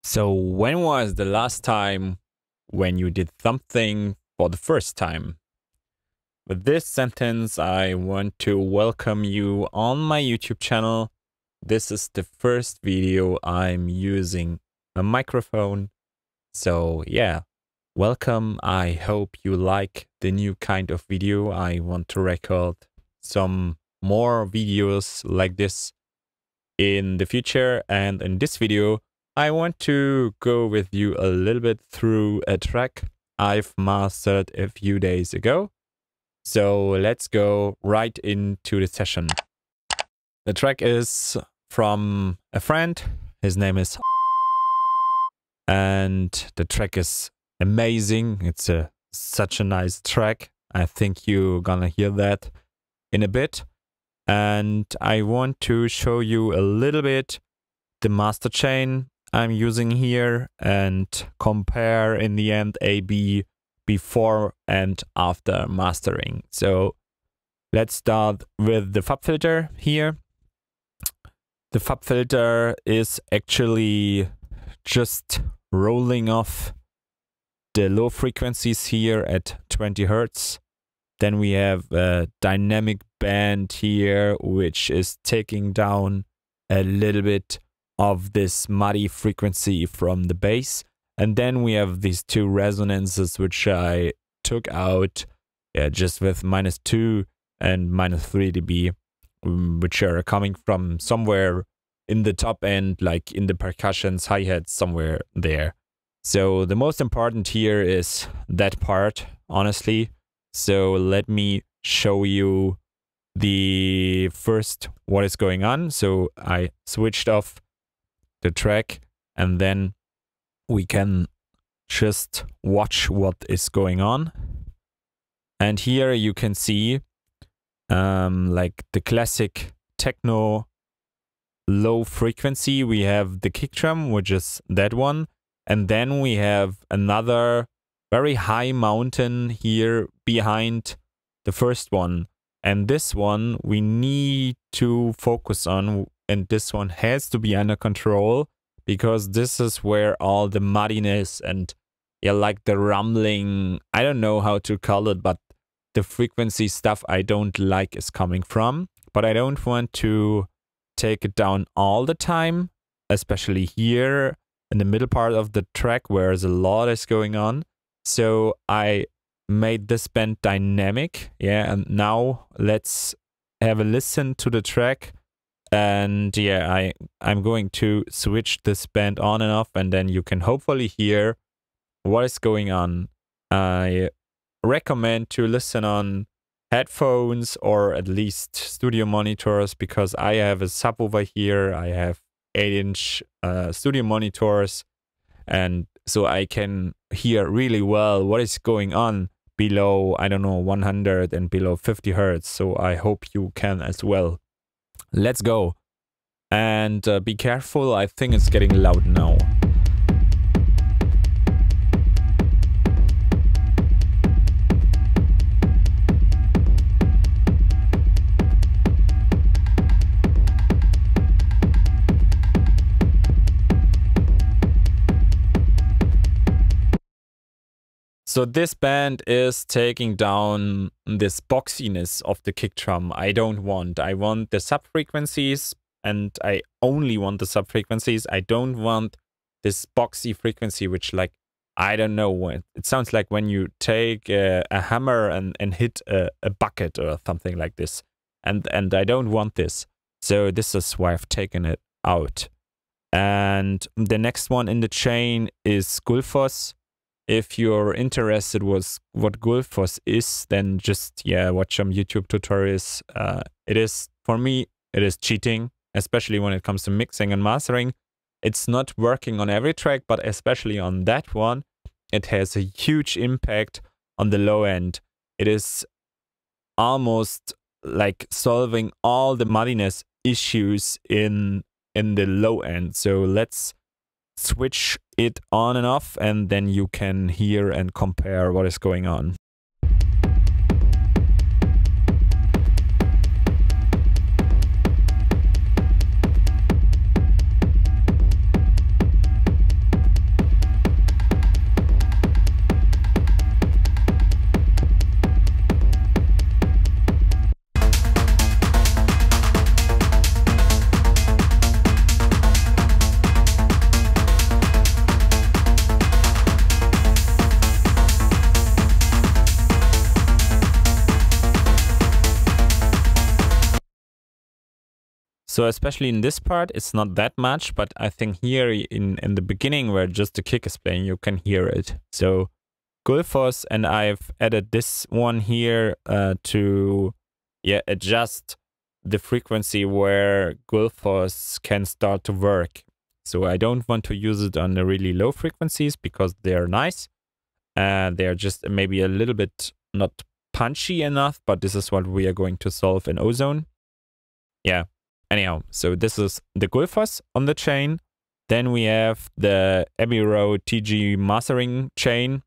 So, when was the last time when you did something for the first time? With this sentence, I want to welcome you on my YouTube channel. This is the first video I'm using a microphone. So, yeah, welcome. I hope you like the new kind of video. I want to record some more videos like this in the future, and in this video, I want to go with you a little bit through a track I've mastered a few days ago. So let's go right into the session. The track is from a friend. His name is and the track is amazing. It's such a nice track. I think you're gonna hear that in a bit. And I want to show you a little bit the master chain I'm using here and compare in the end A/B before and after mastering. So let's start with the FAB filter here. The FAB filter is actually just rolling off the low frequencies here at 20 Hertz. Then we have a dynamic band here, which is taking down a little bit of this muddy frequency from the bass. And then we have these two resonances, which I took out just with -2 and -3 dB, which are coming from somewhere in the top end, like in the percussions, hi-hats, somewhere there. So the most important here is that part, honestly. So let me show you the first what is going on. So I switched off the track and then we can just watch what is going on. And here you can see like the classic techno low frequency. We have the kick drum, which is that one. And then we have another very high mountain here behind the first one. And this one we need to focus on, and this one has to be under control because this is where all the muddiness and like the rumbling, I don't know how to call it, but the frequency stuff I don't like is coming from. But I don't want to take it down all the time, especially here in the middle part of the track where a lot is going on. So I made this band dynamic, and now let's have a listen to the track. And I'm going to switch this band on and off, and then you can hopefully hear what is going on. I recommend to listen on headphones or at least studio monitors, because I have a subwoofer here. I have 8-inch studio monitors, and so I can hear really well what is going on below, I don't know, 100 and below 50 Hertz. So I hope you can as well. Let's go. And be careful, I think it's getting loud now. So this band is taking down this boxiness of the kick drum. I want the sub-frequencies, and I only want the sub-frequencies. I don't want this boxy frequency, which, like, I don't know, it sounds like when you take a hammer and hit a bucket or something like this. And I don't want this. So this is why I've taken it out. And the next one in the chain is Gullfoss. If you're interested with what Gullfoss is, then just watch some YouTube tutorials. It is, for me, it is cheating, especially when it comes to mixing and mastering. It's not working on every track, but especially on that one, it has a huge impact on the low end. It is almost like solving all the muddiness issues in the low end. So let's switch it on and off, and then you can hear and compare what is going on. So especially in this part, it's not that much, but I think here in the beginning where just the kick is playing, you can hear it. So Gullfoss, and I've added this one here to adjust the frequency where Gullfoss can start to work. So I don't want to use it on the really low frequencies because they're nice. They're just maybe a little bit not punchy enough, but this is what we are going to solve in Ozone. Yeah. Anyhow, so this is the Gullfoss on the chain. Then we have the Abbey Road TG mastering chain,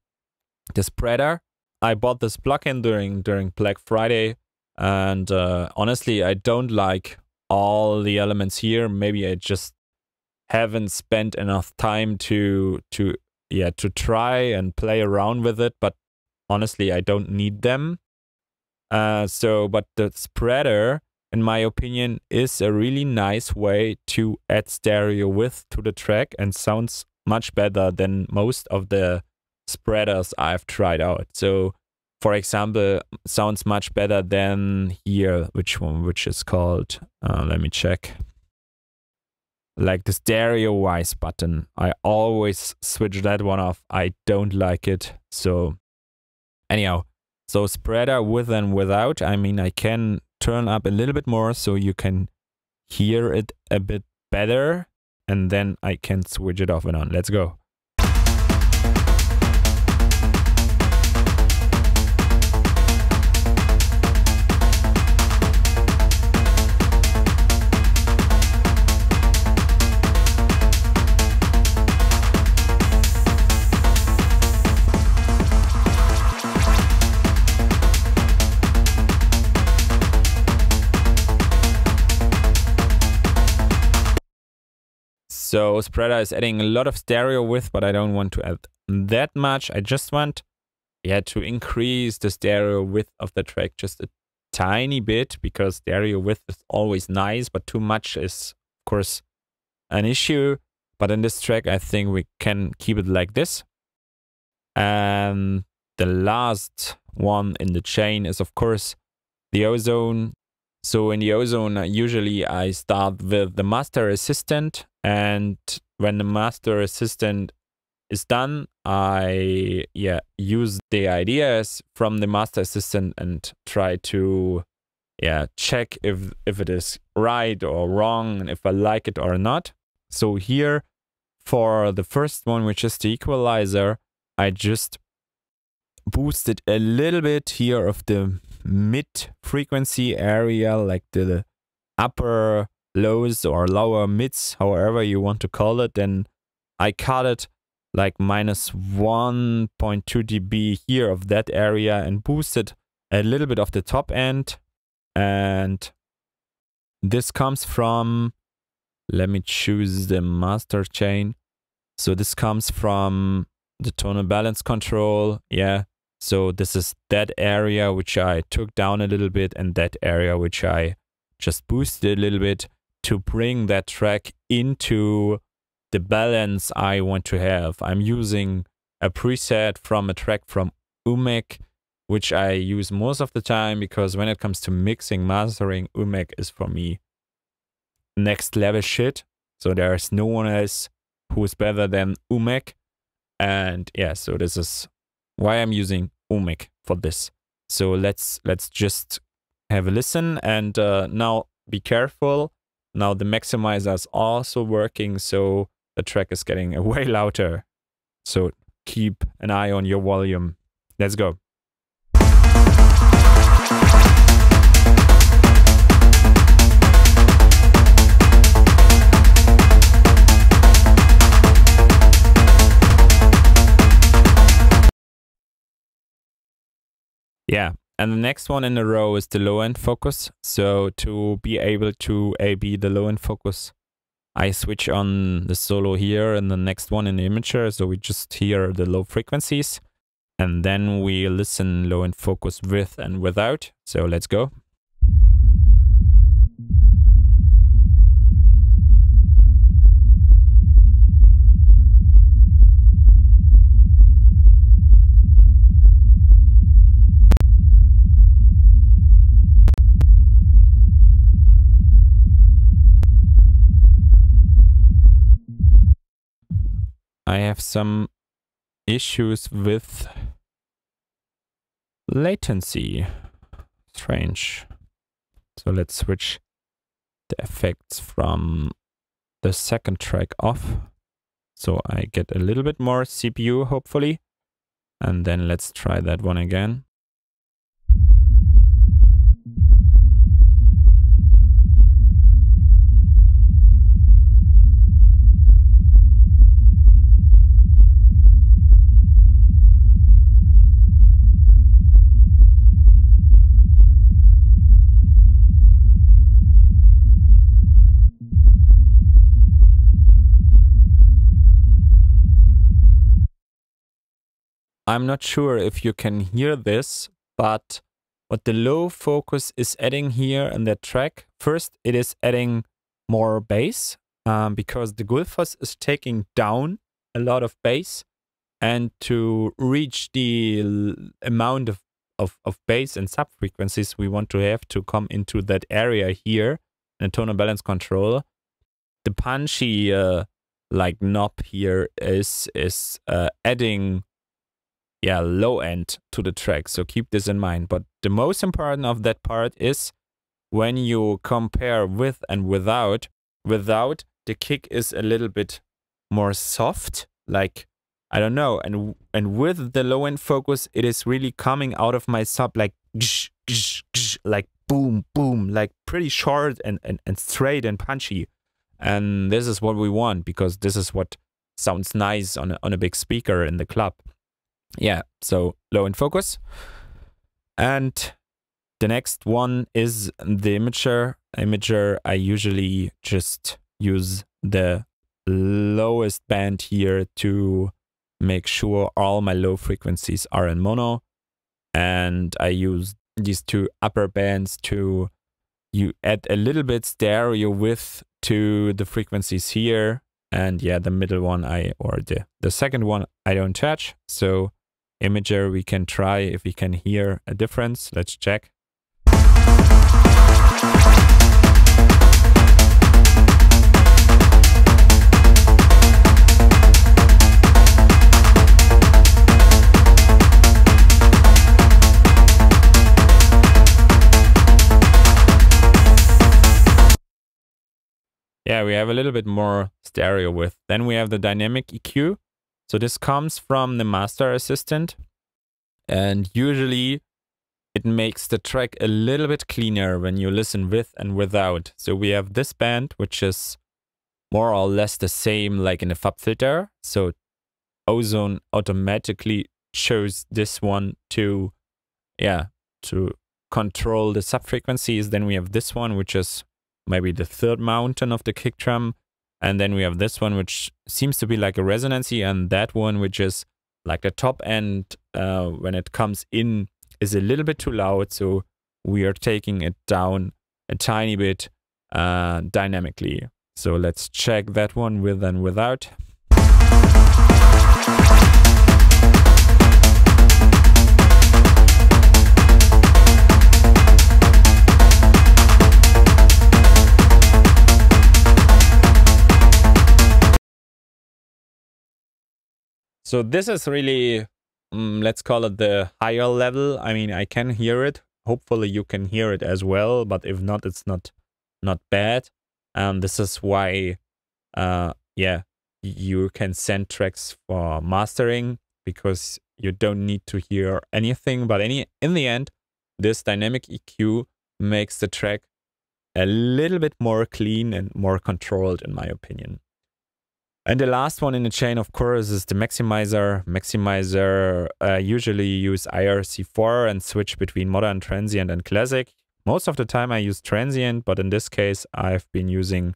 the spreader. I bought this plugin during Black Friday, and honestly, I don't like all the elements here. Maybe I just haven't spent enough time to try and play around with it, but honestly, I don't need them. But the spreader, in my opinion, is a really nice way to add stereo width to the track and sounds much better than most of the spreaders I've tried out. So, for example, sounds much better than here, which is called, let me check, like the stereo wise button. I always switch that one off. I don't like it. So anyhow, so spreader with and without, I mean, I can turn up a little bit more so you can hear it a bit better, and then I can switch it off and on. Let's go. So spreader is adding a lot of stereo width, but I don't want to add that much. I just want, to increase the stereo width of the track just a tiny bit, because stereo width is always nice, but too much is, of course, an issue. But in this track, I think we can keep it like this. And the last one in the chain is, of course, the ozone. So in the ozone, usually I start with the master assistant, and when the master assistant is done, I use the ideas from the master assistant and try to check if it is right or wrong and if I like it or not. So here for the first one, which is the equalizer, I just boosted a little bit here of the mid frequency area, like the upper lows or lower mids, however you want to call it. Then I cut it like minus 1.2 dB here of that area and boosted a little bit of the top end. And this comes from, let me choose the master chain. So this comes from the tonal balance control. So this is that area which I took down a little bit, and that area which I just boosted a little bit to bring that track into the balance I want to have. I'm using a preset from a track from Umek, which I use most of the time, because when it comes to mixing, mastering, Umek is for me next level shit. So there's no one else who is better than Umek. And so this is why I'm using Umek for this. So let's just have a listen, and now be careful. Now the maximizer is also working, so the track is getting way louder. So keep an eye on your volume. Let's go. And the next one in a row is the low end focus. So to be able to AB the low end focus, I switch on the solo here and the next one in the imager. So we just hear the low frequencies, and then we listen low end focus with and without. So let's go. I have some issues with latency. Strange. So let's switch the effects from the second track off. So I get a little bit more CPU, hopefully. And then let's try that one again. I'm not sure if you can hear this, but what the low focus is adding here in that track, first it is adding more bass because the Gullfoss is taking down a lot of bass, and to reach the amount of bass and sub-frequencies we want to have to come into that area here in tonal balance control, the punchy like knob here is adding low end to the track, so keep this in mind. But the most important of that part is when you compare with and without, the kick is a little bit more soft, like, I don't know, and with the low end focus, it is really coming out of my sub like gsh, gsh, gsh, like boom, boom, like pretty short and straight and punchy. And this is what we want, because this is what sounds nice on a big speaker in the club. Yeah, so low end focus. And the next one is the imager. I usually just use the lowest band here to make sure all my low frequencies are in mono. And I use these two upper bands to add a little bit stereo width to the frequencies here. And yeah, the middle one the second one I don't touch. So imager, we can try if we can hear a difference. Let's check. Yeah, we have a little bit more stereo width. Then we have the dynamic EQ. So this comes from the Master Assistant, and usually it makes the track a little bit cleaner when you listen with and without. So we have this band, which is more or less the same like in a FAB filter. So Ozone automatically chose this one to control the sub-frequencies. Then we have this one, which is maybe the third mountain of the kick drum. And then we have this one, which seems to be like a resonancy, and that one, which is like the top end, when it comes in, is a little bit too loud. So we are taking it down a tiny bit dynamically. So let's check that one with and without. So this is really, let's call it the higher level. I mean, I can hear it. Hopefully you can hear it as well, but if not, it's not bad. This is why, you can send tracks for mastering, because you don't need to hear anything. But in the end, this dynamic EQ makes the track a little bit more clean and more controlled, in my opinion. And the last one in the chain, of course, is the maximizer. Usually use IRC4 and switch between modern, transient, and classic. Most of the time I use transient, but in this case I've been using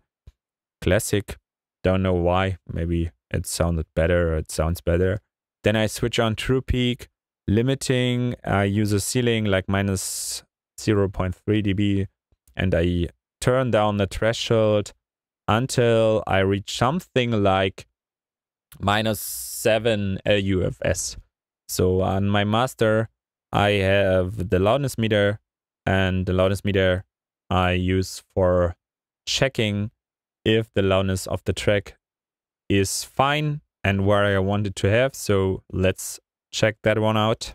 classic. Don't know why. Maybe it sounded better, or it sounds better. Then I switch on true peak, limiting. I use a ceiling like minus 0.3 dB, and I turn down the threshold until I reach something like -7 LUFS. So on my master, I have the loudness meter, and the loudness meter I use for checking if the loudness of the track is fine and where I wanted to have. So let's check that one out.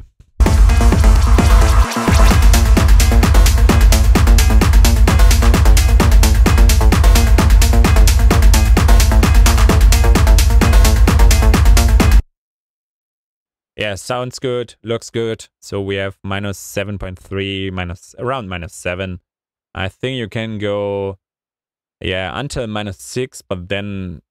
Yeah, sounds good, looks good. So we have minus 7.3, around minus 7. I think you can go, yeah, until minus 6, but then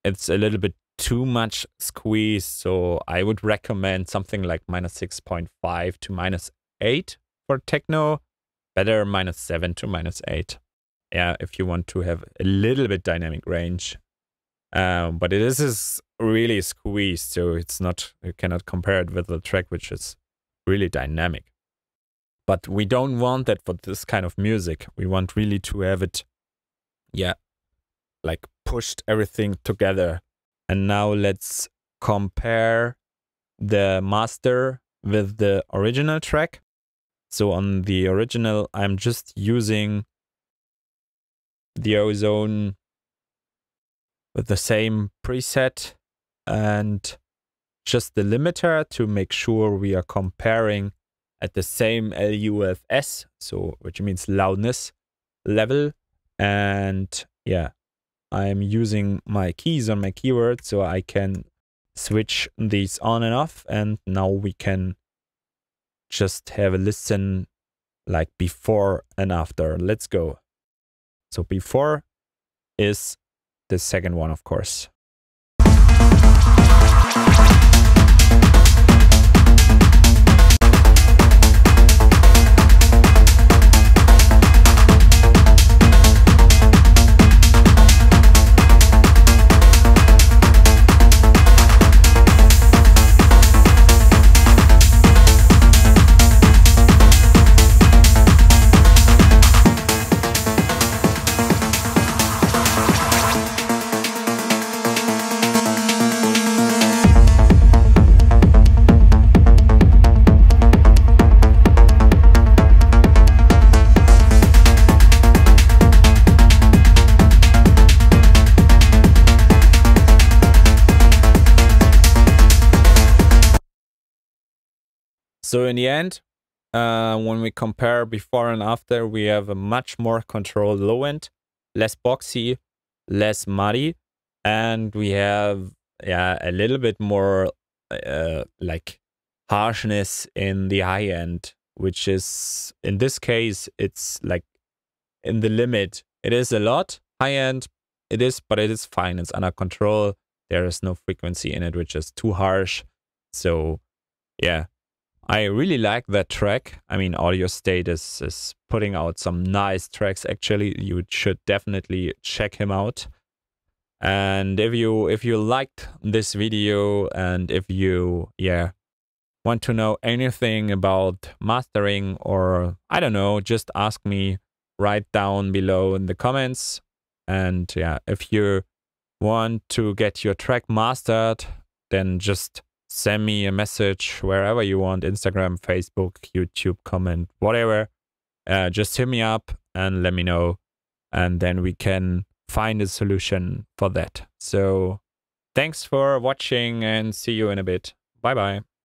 it's a little bit too much squeeze. So I would recommend something like minus 6.5 to minus 8 for techno. Better minus 7 to minus 8. Yeah, if you want to have a little bit dynamic range. But this is really squeezed, so it's not, you cannot compare it with the track which is really dynamic. But we don't want that for this kind of music. We want really to have it, yeah, like pushed everything together. And now let's compare the master with the original track. So on the original, I'm just using the ozone with the same preset and just the limiter to make sure we are comparing at the same LUFS, so which means loudness level. And yeah, I'm using my keys on my keyboard so I can switch these on and off. And now we can just have a listen like before and after. Let's go. So before is the second one, of course. So in the end, when we compare before and after, we have a much more controlled low end, less boxy, less muddy, and we have, yeah, a little bit more like harshness in the high end, which is, in this case, it's like in the limit. It is a lot high end, it is, but it is fine. It's under control. There is no frequency in it, which is too harsh. So yeah, I really like that track. I mean, Audio State is putting out some nice tracks. Actually, you should definitely check him out. And if you liked this video, and if you want to know anything about mastering, or I don't know, just ask me right down below in the comments. And yeah, if you want to get your track mastered, then just send me a message wherever you want, Instagram, Facebook, YouTube, comment, whatever. Just hit me up and let me know, and then we can find a solution for that. So thanks for watching, and see you in a bit. Bye bye.